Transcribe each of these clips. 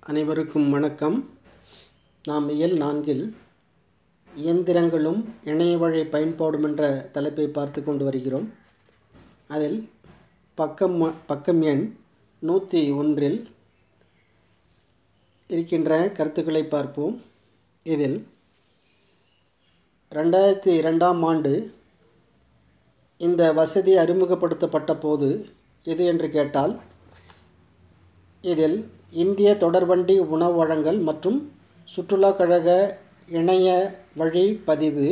அனைவருக்கும் வணக்கம். நாம் இயல் 4 இயந்திரங்களும் இணைய வழி பயன்பாடும் என்ற தலைப்பை பார்த்து கொண்டு வருகிறோம். அதில் பக்கம் எண் 101 இருக்கின்ற கருத்துக்களை பார்ப்போம். இதில் 2002ஆம் ஆண்டு இந்த வசதி அறிமுகப்படுத்தப்பட்ட போது எது என்று கேட்டால், இதில் இந்திய தொடர்வண்டி உணவு வழங்கல் மற்றும் சுற்றுலா கழக இணைய வழி பதிவு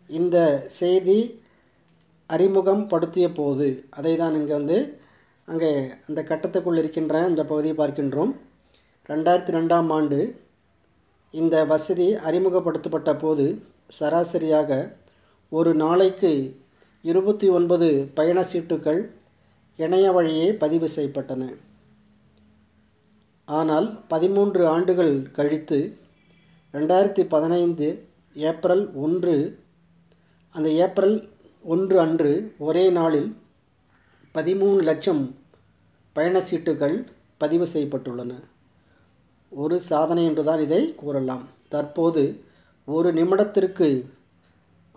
இந்த செய்தி அறிமுகம் படுத்திய போது, அதை தான் இங்கே அங்கே அந்த கட்டத்துக்குள் இருக்கின்ற இந்த பகுதியை பார்க்கின்றோம். 2002ஆம் ஆண்டு இந்த வசதி அறிமுகப்படுத்தப்பட்ட போது சராசரியாக ஒரு நாளைக்கு 29 பயண சீட்டுகள் இணைய வழியே பதிவு செய்யப்பட்டன. ஆனால் 13 ஆண்டுகள் கழித்து 2015 ஏப்ரல் 1 அந்த ஏப்ரல் 1 அன்று ஒரே நாளில் 13 லட்சம் பயண சீட்டுகள் பதிவு செய்யப்பட்டுள்ளன. ஒரு சாதனை என்றுதான் இதை கூறலாம். தற்போது ஒரு நிமிடத்திற்கு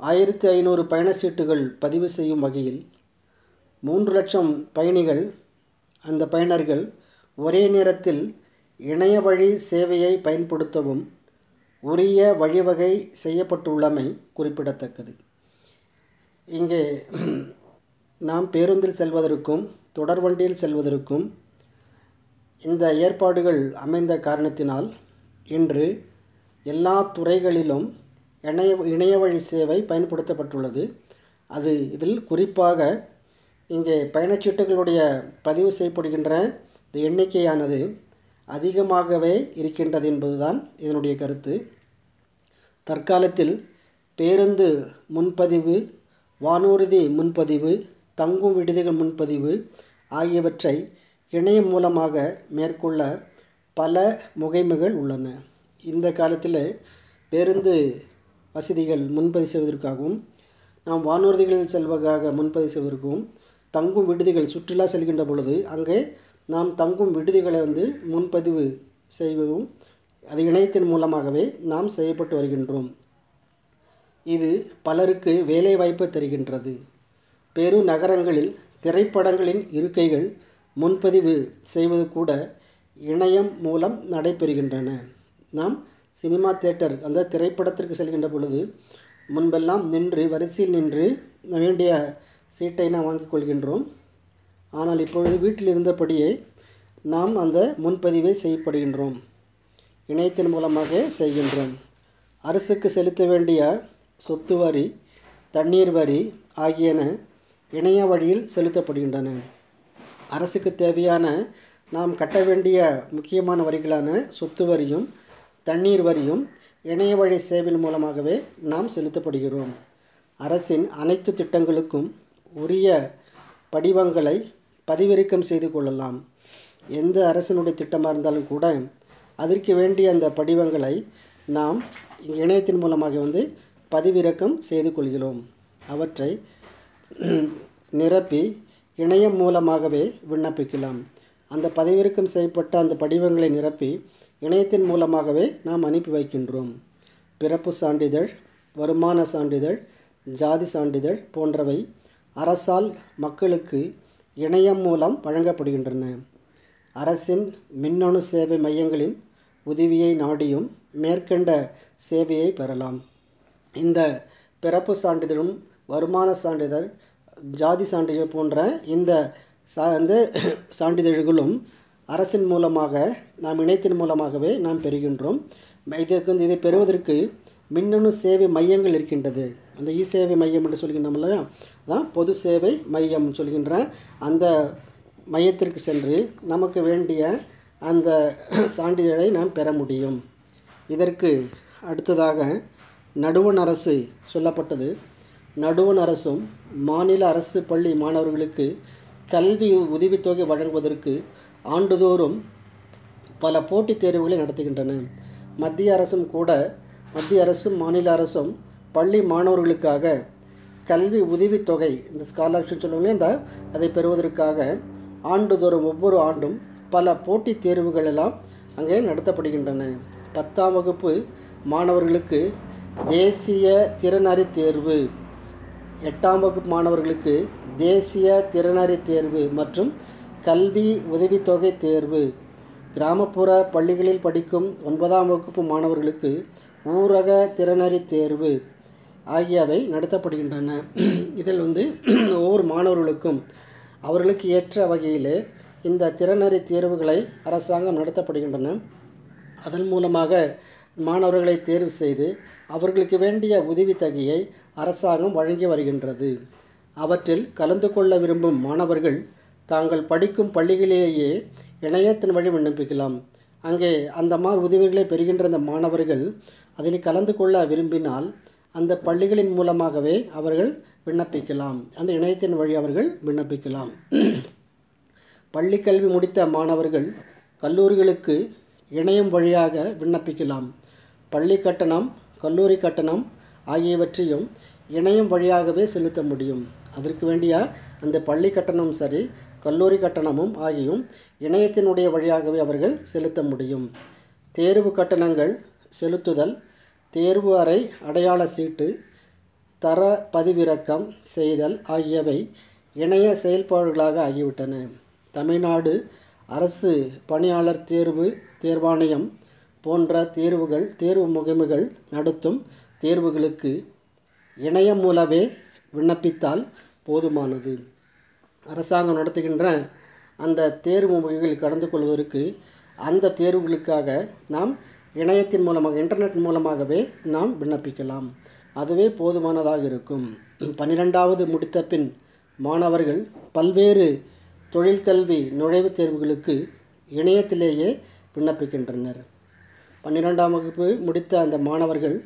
1500 பயண சீட்டுகள் பதிவு செய்யும் வகையில் 3 லட்சம் அந்த பயனர்கள் ஒரே நேரத்தில் இணைய வழி சேவையை பயன்படுத்தவும் உரிய வழிவகை செய்யப்பட்டுள்ளமை குறிப்பிடத்தக்கது. இங்கே நாம் பேருந்தில் செல்வதற்கும் தொடர்வண்டியில் செல்வதற்கும் இந்த ஏற்பாடுகள் அமைந்த காரணத்தினால் இன்று எல்லா துறைகளிலும் இணைய வழி சேவை பயன்படுத்தப்பட்டுள்ளது. இதில் குறிப்பாக இங்கே பயணச்சீட்டுகளுடைய பதிவு செய்யப்படுகின்ற இந்த எண்ணிக்கையானது அதிகமாகவே இருக்கின்றது என்பதுதான் இதனுடைய கருத்து. தற்காலத்தில் பேருந்து முன்பதிவு, வானூர்தி முன்பதிவு, தங்கும் விடுதிகள் முன்பதிவு ஆகியவற்றை இணையம் மூலமாக மேற்கொள்ள பல முகைமைகள் உள்ளன. இந்த காலத்தில் பேருந்து வசதிகள் முன்பதிவு செய்வதற்காகவும், நாம் வானூர்திகளில் செல்வதற்காக முன்பதிவு செய்வதற்கும், தங்கும் விடுதிகள் சுற்றுலா செல்கின்ற பொழுது அங்கே நாம் தங்கும் விடுதிகளை முன்பதிவு செய்வதும் அது இணையத்தின் மூலமாகவே நாம் செய்யப்பட்டு வருகின்றோம். இது பலருக்கு வேலை வாய்ப்பு தருகின்றது. பெருநகரங்களில் திரைப்படங்களின் இருக்கைகள் முன்பதிவு செய்வது கூட இணையம் மூலம் நடைபெறுகின்றன. நாம் சினிமா தியேட்டர் அந்த திரைப்படத்திற்கு செல்கின்ற பொழுது முன்பெல்லாம் வரிசையில் நின்று வேண்டிய சீட்டை நாம் வாங்கிக் கொள்கின்றோம். ஆனால் இப்பொழுது வீட்டில் இருந்தபடியே நாம் அந்த முன்பதிவை செய்யப்படுகின்றோம். இணையத்தின் மூலமாக செய்கின்றோம். அரசுக்கு செலுத்த வேண்டிய சொத்து வரி, தண்ணீர் வரி ஆகியன இணைய வழியில் செலுத்தப்படுகின்றன. அரசுக்கு தேவையான நாம் கட்ட வேண்டிய முக்கியமான வரிகளான சொத்து வரியும் தண்ணீர் வரியும் இணைய வழி சேவையின் மூலமாகவே நாம் செலுத்தப்படுகிறோம். அரசின் அனைத்து திட்டங்களுக்கும் உரிய படிவங்களை பதிவிறக்கம் செய்து கொள்ளலாம். எந்த அரசினுடைய திட்டமாக இருந்தாலும் கூட அதற்கு வேண்டிய அந்த படிவங்களை நாம் இணையத்தின் மூலமாக பதிவிறக்கம் செய்து கொள்கிறோம். அவற்றை நிரப்பி இணையம் மூலமாகவே விண்ணப்பிக்கலாம். அந்த பதிவிறக்கம் செய்யப்பட்ட அந்த படிவங்களை நிரப்பி இணையத்தின் மூலமாகவே நாம் அனுப்பி வைக்கின்றோம். பிறப்பு சான்றிதழ், வருமான சான்றிதழ், ஜாதி சான்றிதழ் போன்றவை அரசால் மக்களுக்கு இணையம் மூலம் வழங்கப்படுகின்றன. அரசின் மின்னணு சேவை மையங்களின் உதவியை நாடியும் மேற்கண்ட சேவையை பெறலாம். இந்த பிறப்பு சான்றிதழும் வருமான சான்றிதழ், ஜாதி சான்றிதழ் போன்ற இந்த சான்றிதழ்களும் அரசின் மூலமாக நாம் இணையத்தின் மூலமாகவே நாம் பெறுகின்றோம். இதை பெறுவதற்கு மின்னணு சேவை மையங்கள் இருக்கின்றது. அந்த சேவை மையம் என்று சொல்கின்றோம்ல, அதான் பொது சேவை மையம் சொல்கின்ற அந்த மையத்திற்கு சென்று நமக்கு வேண்டிய அந்த சான்றிதழை நாம் பெற முடியும். இதற்கு அடுத்ததாக நடுவண் அரசு சொல்லப்பட்டது. நடுவண் அரசும் மாநில அரசு பள்ளி மாணவர்களுக்கு கல்வி உதவித்தொகை வழங்குவதற்கு ஆண்டுதோறும் பல போட்டித் தேர்வுகளை நடத்துகின்றன. மத்திய அரசும் மாநில அரசும் பள்ளி மாணவர்களுக்காக கல்வி உதவித்தொகை, இந்த ஸ்காலர்ஷிப் சொல்லுவாங்க, அதை பெறுவதற்காக ஆண்டுதோறும் ஒவ்வொரு ஆண்டும் பல போட்டித் தேர்வுகள் எல்லாம் அங்கே நடத்தப்படுகின்றன. 10ஆம் வகுப்பு மாணவர்களுக்கு தேசிய திறனறி தேர்வு, 8ஆம் வகுப்பு மாணவர்களுக்கு தேசிய திறனறி தேர்வு மற்றும் கல்வி உதவித்தொகை தேர்வு, கிராமப்புற பள்ளிகளில் படிக்கும் 9ஆம் வகுப்பு மாணவர்களுக்கு ஊரக திறனறி தேர்வு ஆகியவை நடத்தப்படுகின்றன. இதில் ஒவ்வொரு மாணவர்களுக்கும் அவர்களுக்கு ஏற்ற வகையில் இந்த திறனறி தேர்வுகளை அரசாங்கம் நடத்தப்படுகின்றன. அதன் மூலமாக மாணவர்களை தேர்வு செய்து அவர்களுக்கு வேண்டிய உதவித்தொகையை அரசாங்கம் வழங்கி வருகின்றது. அவற்றில் கலந்து கொள்ள விரும்பும் மாணவர்கள் தாங்கள் படிக்கும் பள்ளிகளிலேயே இணையத்தின் வழி விண்ணப்பிக்கலாம். அங்கே அந்த உதவிகளை பெறுகின்ற அந்த மாணவர்கள் அதில் கலந்து கொள்ள விரும்பினால் அந்த பள்ளிகளின் மூலமாகவே அவர்கள் விண்ணப்பிக்கலாம். அந்த இணையத்தின் வழி அவர்கள் விண்ணப்பிக்கலாம். பள்ளிக்கல்வி முடித்த மாணவர்கள் கல்லூரிகளுக்கு இணையம் வழியாக விண்ணப்பிக்கலாம். பள்ளி கட்டணம், கல்லூரி கட்டணம் ஆகியவற்றையும் இணையம் வழியாகவே செலுத்த முடியும். அதற்கு வேண்டிய அந்த பள்ளி கட்டணமும் சரி, கல்லூரி கட்டணமும் ஆகியும் இணையத்தினுடைய வழியாகவே அவர்கள் செலுத்த முடியும். தேர்வு கட்டணங்கள் செலுத்துதல், தேர்வு அறை அடையாள சீட்டு, தர பதிவிறக்கம் செய்தல் ஆகியவை இணைய செயல்பாடுகளாக ஆகிவிட்டன. தமிழ்நாடு அரசு பணியாளர் தேர்வாணையம் போன்ற தேர்வு முகமைகள் நடத்தும் தேர்வுகளுக்கு இணையம் மூலமே விண்ணப்பித்தால் போதுமானது. அரசாங்கம் நடத்துகின்ற அந்த தேர்வு முகமைகளில் கலந்து கொள்வதற்கு அந்த தேர்வுகளுக்காக நாம் இணையத்தின் மூலமாக, இன்டர்நெட் மூலமாகவே நாம் விண்ணப்பிக்கலாம். அதுவே போதுமானதாக இருக்கும். 12வது முடித்த பின் மாணவர்கள் பல்வேறு தொழிற்கல்வி நுழைவுத் தேர்வுகளுக்கு இணையத்திலேயே விண்ணப்பிக்கின்றனர். 12ஆம் வகுப்பு முடித்த அந்த மாணவர்கள்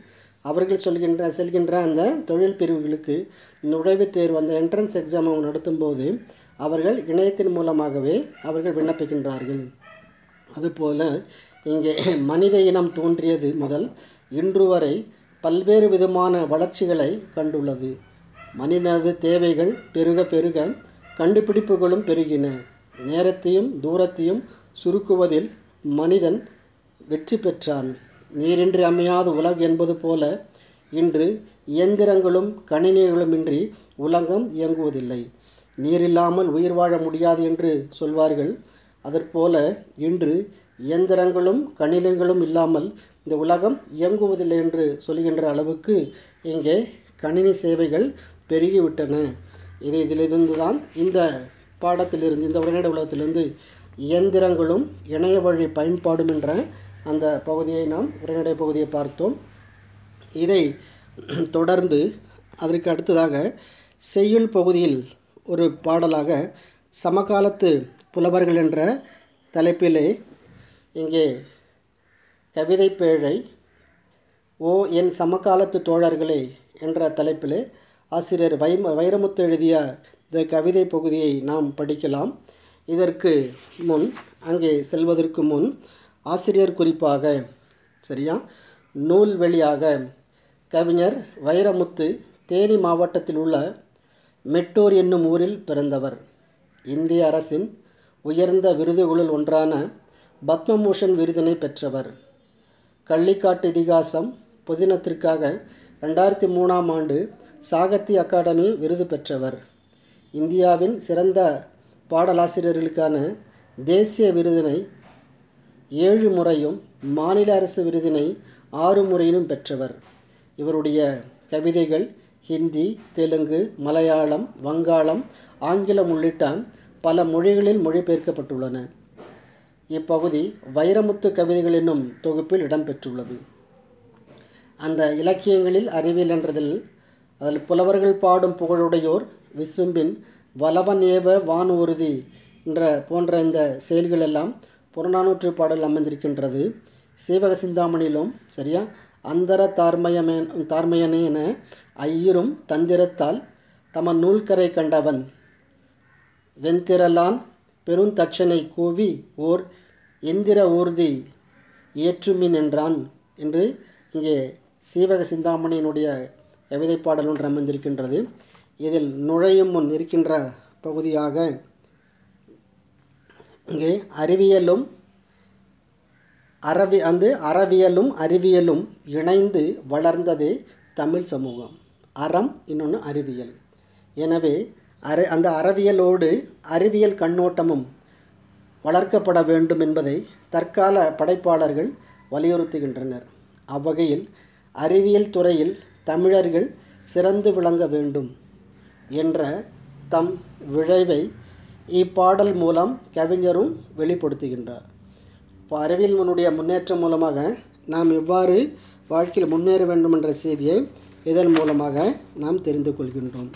அவர்கள் செல்கின்ற அந்த தொழில் பிரிவுகளுக்கு நுழைவுத் தேர்வு, அந்த என்ட்ரன்ஸ் எக்ஸாம் அவங்க நடத்தும்போது அவர்கள் இணையத்தின் மூலமாகவே அவர்கள் விண்ணப்பிக்கின்றார்கள். அதுபோல் இங்கே மனித இனம் தோன்றியது முதல் இன்று வரை பல்வேறு விதமான வளர்ச்சிகளை கண்டுள்ளது. மனிதனது தேவைகள் பெருக பெருக கண்டுபிடிப்புகளும் பெருகின. நேரத்தையும் தூரத்தையும் சுருக்குவதில் மனிதன் வெற்றி பெற்றான். நீரின்றி அமையாத உலகு என்பது போல இன்று இயந்திரங்களும் கணினிகளுமின்றி உலகம் இயங்குவதில்லை. நீரில்லாமல் உயிர் வாழ முடியாது என்று சொல்வார்கள். அதற்போல இன்று இயந்திரங்களும் கணினிகளும் இல்லாமல் இந்த உலகம் இயங்குவதில்லை என்று சொல்கின்ற அளவுக்கு இங்கே கணினி சேவைகள் பெருகிவிட்டன. இதிலிருந்து தான் இந்த பாடத்திலிருந்து, இந்த உரைநடை உலகத்திலிருந்து இயந்திரங்களும் இணைய வழி பயன்பாடும் என்ற அந்த பகுதியை நாம் உரைநடை பகுதியை பார்த்தோம். இதை தொடர்ந்து அதற்கு அடுத்ததாக செய்யுள் பகுதியில் ஒரு பாடலாக சமகாலத்து புலவர்கள் என்ற தலைப்பிலே இங்கே கவிதை பேழை ஓ என் சமகாலத்து தோழர்களே என்ற தலைப்பிலே ஆசிரியர் வைரமுத்து எழுதிய இந்த கவிதை பகுதியை நாம் படிக்கலாம். இதற்கு முன், அங்கே செல்வதற்கு முன் ஆசிரியர் குறிப்பாக நூல் வெளியாக கவிஞர் வைரமுத்து தேனி மாவட்டத்தில் உள்ள மெட்டூர் என்னும் ஊரில் பிறந்தவர். இந்திய அரசின் உயர்ந்த விருதுகளுள் ஒன்றான பத்மபூஷன் விருதினை பெற்றவர். கள்ளிக்காட்டு இதிகாசம் புதினத்திற்காக 2003ஆம் ஆண்டு சாகித்ய அகாடமி விருது பெற்றவர். இந்தியாவின் சிறந்த பாடலாசிரியர்களுக்கான தேசிய விருதினை 7 முறையும் மாநில அரசு விருதினை 6 முறையிலும் பெற்றவர். இவருடைய கவிதைகள் ஹிந்தி, தெலுங்கு, மலையாளம், வங்காளம், ஆங்கிலம் உள்ளிட்ட பல மொழிகளில் மொழிபெயர்க்கப்பட்டுள்ளன. இப்பகுதி வைரமுத்து கவிதைகள் என்னும் தொகுப்பில் இடம்பெற்றுள்ளது. அந்த இலக்கியங்களில் அறிவியல் என்றதில் அதில் புலவர்கள் பாடும் புகழுடையோர் விசும்பின் வலவன் ஏவ வான் உறுதி போன்ற இந்த செயல்கள் எல்லாம் புறநானூற்று பாடல் அமைந்திருக்கின்றது. சீவக சிந்தாமணியிலும் அந்தர தார்மையனே என ஐயரும் தந்திரத்தால் தமன் நூல்கரை கண்டவன் வெண்திரளான் பெருந்தட்சனை கூவி ஓர் எந்திர ஊர்தி ஏற்றுமின் என்றான் என்று இங்கே சீவக சிந்தாமணியினுடைய கவிதை பாடல் ஒன்று அமைந்திருக்கின்றது. இதில் நுழையும் முன் இருக்கின்ற பகுதியாக இங்கே அறிவியலும் அறவியலும் அறிவியலும் இணைந்து வளர்ந்ததே தமிழ் சமூகம். அறம் இன்னொன்று அறிவியல். எனவே அந்த அறவியலோடு அறிவியல் கண்ணோட்டமும் வளர்க்கப்பட வேண்டும் என்பதை தற்கால படைப்பாளர்கள் வலியுறுத்துகின்றனர். அவ்வகையில் அறிவியல் துறையில் தமிழர்கள் சிறந்து விளங்க வேண்டும் என்ற தம் விழைவை இப்பாடல் மூலம் கவிஞரும் வெளிப்படுத்துகின்றார். இப்போ அறிவியலினுடைய முன்னேற்றம் மூலமாக நாம் எவ்வாறு வாழ்க்கையில் முன்னேற வேண்டும் என்ற செய்தியை இதன் மூலமாக நாம் தெரிந்து கொள்கின்றோம்.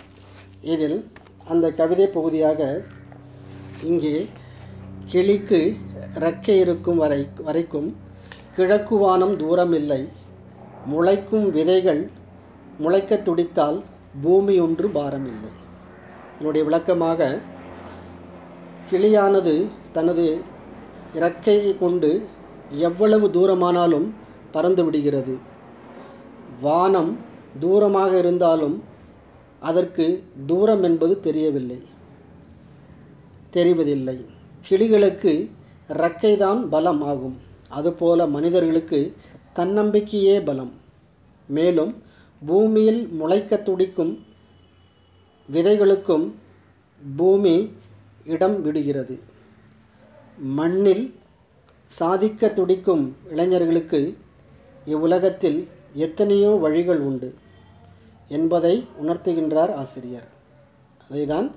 இதில் அந்த கவிதை பகுதியாக இங்கே கிளிக்கு இறக்கை இருக்கும் வரைக்கும் கிழக்கு வானம் தூரமில்லை, முளைக்கும் விதைகள் முளைக்க துடித்தால் பூமி ஒன்று பாரமில்லை. இதனுடைய விளக்கமாக கிளியானது தனது இறக்கையை கொண்டு எவ்வளவு தூரமானாலும் பறந்து விடுகிறது. வானம் தூரமாக இருந்தாலும் அதற்கு தூரம் என்பது தெரிவதில்லை. கிளிகளுக்கு இறக்கைதான் பலம் ஆகும். அதுபோல மனிதர்களுக்கு தன்னம்பிக்கையே பலம். மேலும் பூமியில் முளைக்க துடிக்கும் விதைகளுக்கும் பூமி இடம் விடுகிறது. மண்ணில் சாதிக்க துடிக்கும் இளைஞர்களுக்கு இவ்வுலகத்தில் எத்தனையோ வழிகள் உண்டு என்பதை உணர்த்துகின்றார் ஆசிரியர். அதைதான்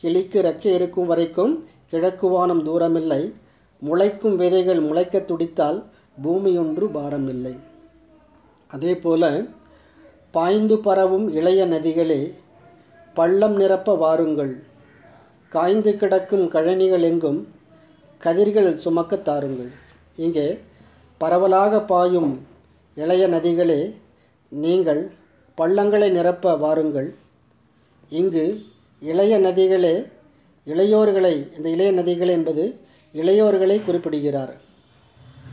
கிளிக்கு இறக்கை இருக்கும் வரைக்கும் கிழக்கு வானம் தூரமில்லை, முளைக்கும் விதைகள் முளைக்க துடித்தால் பூமி ஒன்று பாரமில்லை. அதே போல பாய்ந்து பரவும் இளைய நதிகளே பள்ளம் நிரப்ப வாருங்கள், காய்ந்து கிடக்கும் கழனிகள் எங்கும் கதிர்கள் சுமக்க தாருங்கள். இங்கே பரவலாக பாயும் இளைய நதிகளே நீங்கள் பள்ளங்களை நிரப்ப வாருங்கள். இங்கு இளைய நதிகளே இளையோர்களை, இந்த இளைய நதிகள் என்பது இளையோர்களை குறிப்பிடுகிறார்.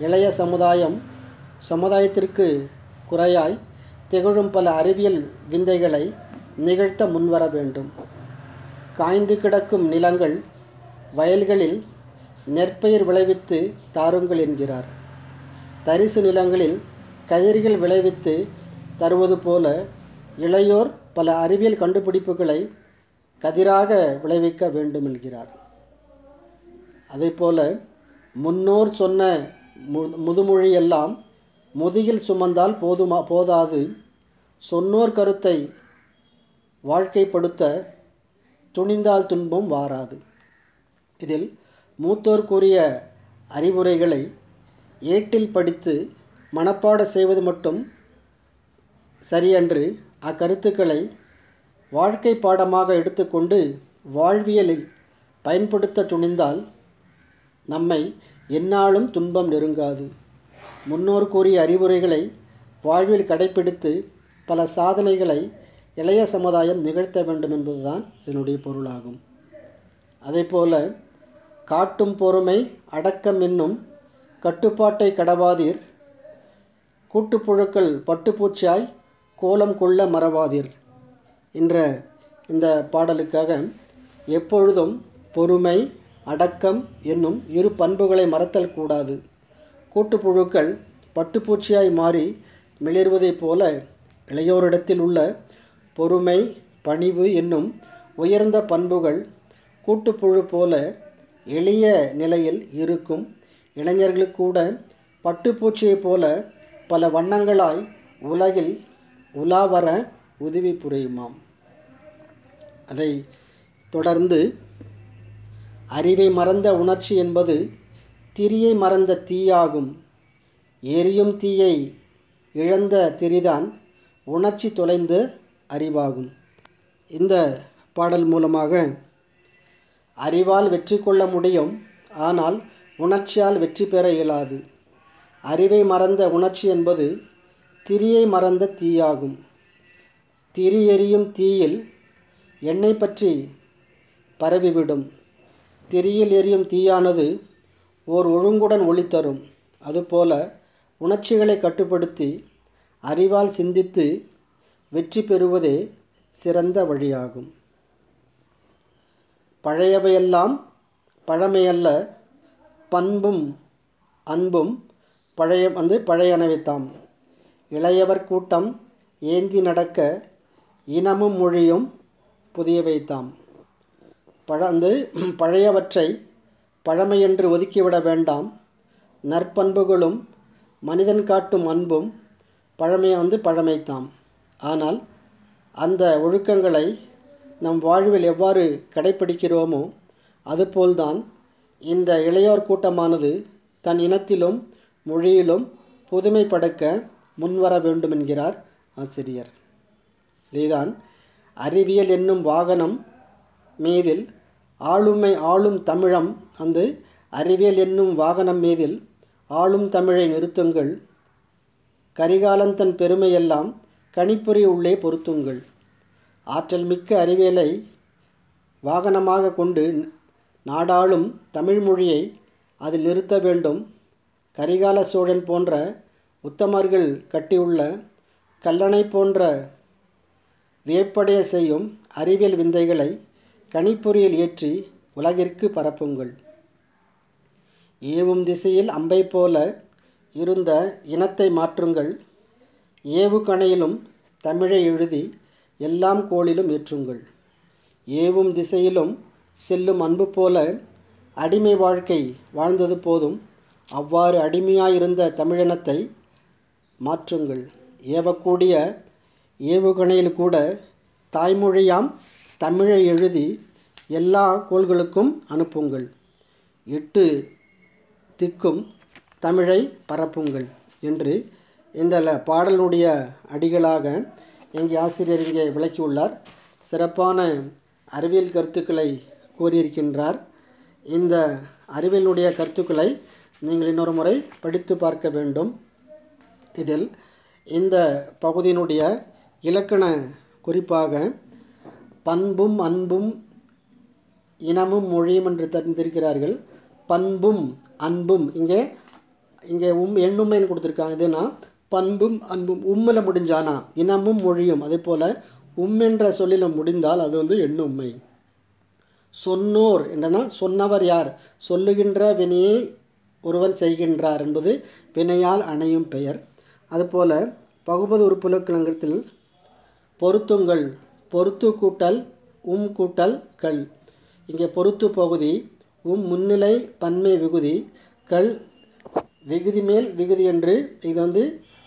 இளைய சமுதாயத்திற்கு குறையாய் திகழும் பல அறிவியல் விந்தைகளை நிகழ்த்த முன்வர வேண்டும். காய்ந்து கிடக்கும் நிலங்கள் வயல்களில் நெற்பயிர் விளைவித்து தாருங்கள் என்கிறார். தரிசு நிலங்களில் கதிர்கள் விளைவித்து தருவது போல இளையோர் பல அறிவியல் கண்டுபிடிப்புகளை கதிராக விளைவிக்க வேண்டும் என்கிறார். அதேபோல முன்னோர் சொன்ன முதுமொழியெல்லாம் முதுகில் சுமந்தால் போதாது, சொன்னோர் கருத்தை வாழ்க்கைப்படுத்த துணிந்தால் துன்பம் வாராது. இதில் மூத்தோர் கூறிய அறிவுரைகளை ஏட்டில் படித்து மனப்பாட செய்வது மட்டும் சரியன்று, அக்கருத்துக்களை வாழ்க்கை பாடமாக எடுத்துக்கொண்டு வாழ்வியலில் பயன்படுத்த துணிந்தால் நம்மை எந்நாளும் துன்பம் நெருங்காது. முன்னோர் கூறிய அறிவுரைகளை வாழ்வில் கடைப்பிடித்து பல சாதனைகளை இளைய சமுதாயம் நிகழ்த்த வேண்டும் என்பதுதான் இதனுடைய பொருளாகும். அதேபோல காட்டும் பொறுமை அடக்கம் என்னும் கட்டுப்பாட்டை கடவாதீர், கூட்டுப்புழுக்கள் பட்டுப்பூச்சியாய் கோலம் கொள்ள மறவாதீர் என்ற இந்த பாடலுக்காக எப்பொழுதும் பொறுமை அடக்கம் என்னும் இரு பண்புகளை மறத்தல் கூடாது. கூட்டுப்புழுக்கள் பட்டுப்பூச்சியாய் மாறி மிளிர்வதைப் போல இளையோரிடத்தில் உள்ள பொறுமை பணிவு என்னும் உயர்ந்த பண்புகள் கூட்டுப்புழு போல எளிய நிலையில் இருக்கும் இளைஞர்களுக்கு கூட பட்டுப்பூச்சியைப் போல பல வண்ணங்களாய் உலகில் உலாவர உதவி புரியுமாம். அதை தொடர்ந்து அறிவை மறந்த உணர்ச்சி என்பது திரியை மறந்த தீயாகும், எரியும் தீயை இழந்த திரிதான் உணர்ச்சி தொலைந்த அறிவாகும். இந்த பாடல் மூலமாக அறிவால் வெற்றி கொள்ள முடியும், ஆனால் உணர்ச்சியால் வெற்றி பெற இயலாது. அறிவை மறந்த உணர்ச்சி என்பது திரியை மறந்த தீயாகும். திரி எரியும் தீயில் எண்ணெய் பற்றி பரவிவிடும். திரியில் எரியும் தீயானது ஓர் ஒழுங்குடன் ஒளி தரும். அதுபோல உணர்ச்சிகளை கட்டுப்படுத்தி அறிவால் சிந்தித்து வெற்றி பெறுவதே சிறந்த வழியாகும். பழையவையெல்லாம் பழமையல்ல, பண்பும் அன்பும் பழையனவைத்தாம். இளையவர் கூட்டம் ஏந்தி நடக்க இனமும் மொழியும் புதியவைத்தாம். பழையவற்றை பழமையென்று ஒதுக்கிவிட வேண்டாம். நற்பண்புகளும் மனிதன் காட்டும் அன்பும் பழமைத்தாம். ஆனால் அந்த ஒழுக்கங்களை நம் வாழ்வில் எவ்வாறு கடைப்பிடிக்கிறோமோ அதுபோல்தான் இந்த இளையோர் கூட்டமானது தன் இனத்திலும் மொழியிலும் புதுமை படைக்க முன்வர வேண்டும் என்கிறார் ஆசிரியர். இதுதான் அறிவியல் என்னும் வாகனம் மீதில் ஆளும் தமிழம் அறிவியல் என்னும் வாகனம் மீதில் ஆளும் தமிழை நிறுத்துங்கள். கரிகாலன் தன் பெருமையெல்லாம் கணிப்பொறி உள்ளே பொருத்துங்கள். ஆற்றல் மிக்க அறிவியலை வாகனமாக கொண்டு நாடாளும் தமிழ்மொழியை அதில் நிறுத்த வேண்டும். கரிகால சோழன் போன்ற உத்தமர்கள் கட்டியுள்ள கல்லணை போன்ற வியப்படைய செய்யும் அறிவியல் விந்தைகளை கணிப்பொறியில் ஏற்றி உலகிற்கு பரப்புங்கள். ஏவும் திசையில் அம்பை போல இருந்த இனத்தை மாற்றுங்கள். ஏவுகணையிலும் தமிழை எழுதி எல்லாம் கோளிலும் ஏற்றுங்கள். ஏவும் திசையிலும் செல்லும் அன்பு போல அடிமை வாழ்க்கை வாழ்ந்தது போதும். அவ்வாறு அடிமையாயிருந்த தமிழினத்தை மாற்றுங்கள். ஏவக்கூடிய ஏவுகணையில் கூட தாய்மொழியாம் தமிழை எழுதி எல்லா கோள்களுக்கும் அனுப்புங்கள். 8 திக்கும் தமிழை பரப்புங்கள் என்று இந்த பாடலுடைய அடிகளாக இங்கே ஆசிரியர் இங்கே விளக்கியுள்ளார். சிறப்பான அறிவியல் கருத்துக்களை கூறியிருக்கின்றார். இந்த அறிவியலுடைய கருத்துக்களை நீங்கள் இன்னொரு முறை படித்து பார்க்க வேண்டும். இதில் இந்த பகுதியினுடைய இலக்கண குறிப்பாக பண்பும் அன்பும் இனமும் மொழியும் என்று தெரிந்திருக்கிறார்கள். பண்பும் அன்பும் இங்கே எண்ணுமைன்னு கொடுத்துருக்காங்க. இதுனா பண்பும் அன்பும் உம்மில் முடிஞ்சானா இனமும் மொழியும். அதே போல் என்ற சொல்லில் முடிந்தால் அது எண்ணுமை. சொன்னோர் என்றனா சொன்னவர் யார்? சொல்லுகின்ற வினையை ஒருவன் செய்கின்றார் என்பது வினையால் அணையும் பெயர். அதுபோல் பகுபது உறுப்புலக்கணத்தில் பொருத்துங்கள். பொருத்து கூட்டல் கூட்டல் கள். இங்கே பொருத்து பகுதி முன்னிலை பன்மை விகுதி கள் விகுதி மேல் விகுதி என்று இது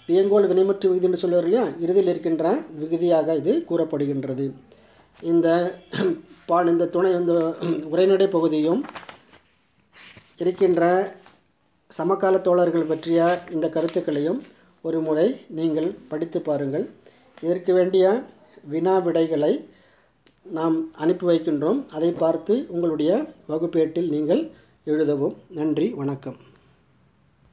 வியங்கோல் வினைமுற்று விகுதி என்று சொல்லுவார் இல்லையா, இறுதியில் இருக்கின்ற விகுதியாக இது கூறப்படுகின்றது. இந்த உரைநடை பகுதியும் இருக்கின்ற சமகால தோழர்கள் பற்றிய இந்த கருத்துக்களையும் ஒரு முறை நீங்கள் படித்து பாருங்கள். இதற்கு வேண்டிய வினா விடைகளை நாம் அனுப்பி வைக்கின்றோம். அதை பார்த்து உங்களுடைய வகுப்பேட்டில் நீங்கள் எழுதவும். நன்றி, வணக்கம்.